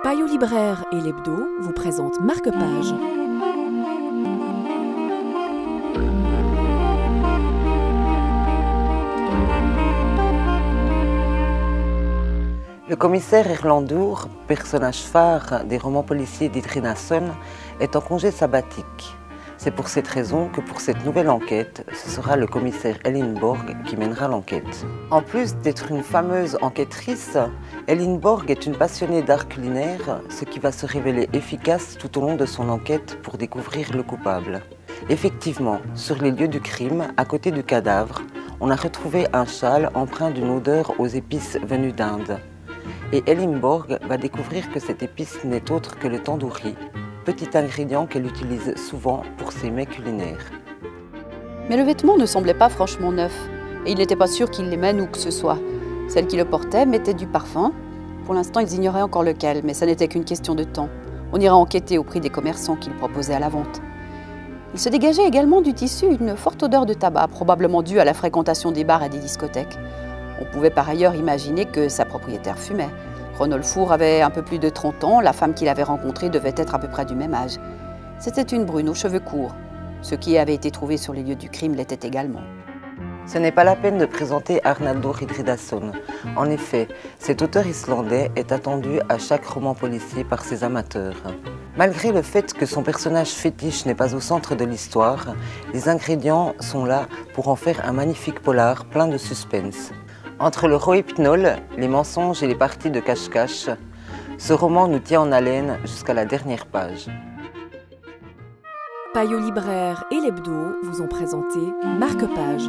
Payot Libraire et l'Hebdo vous présentent Marque-Page. Le commissaire Erlandour, personnage phare des romans policiers d'Idri Nasson, est en congé sabbatique. C'est pour cette raison que pour cette nouvelle enquête, ce sera le commissaire Ellinborg qui mènera l'enquête. En plus d'être une fameuse enquêtrice, Ellinborg est une passionnée d'art culinaire, ce qui va se révéler efficace tout au long de son enquête pour découvrir le coupable. Effectivement, sur les lieux du crime, à côté du cadavre, on a retrouvé un châle empreint d'une odeur aux épices venues d'Inde. Et Ellinborg va découvrir que cette épice n'est autre que le tandoori, petit ingrédient qu'elle utilise souvent pour ses mets culinaires. Mais le vêtement ne semblait pas franchement neuf, et il n'était pas sûr qu'il l'aimait ou que ce soit. Celle qui le portait mettait du parfum. Pour l'instant, ils ignoraient encore lequel, mais ça n'était qu'une question de temps. On ira enquêter au prix des commerçants qu'il proposait à la vente. Il se dégageait également du tissu une forte odeur de tabac, probablement due à la fréquentation des bars et des discothèques. On pouvait par ailleurs imaginer que sa propriétaire fumait. Ronolfour avait un peu plus de 30 ans, la femme qu'il avait rencontrée devait être à peu près du même âge. C'était une brune aux cheveux courts. Ce qui avait été trouvé sur les lieux du crime l'était également. Ce n'est pas la peine de présenter Arnaldur Indridason. En effet, cet auteur islandais est attendu à chaque roman policier par ses amateurs. Malgré le fait que son personnage fétiche n'est pas au centre de l'histoire, les ingrédients sont là pour en faire un magnifique polar plein de suspense. Entre le rohypnol, les mensonges et les parties de cache-cache, ce roman nous tient en haleine jusqu'à la dernière page. Payot Libraire et l'Hebdo vous ont présenté Marque-Page.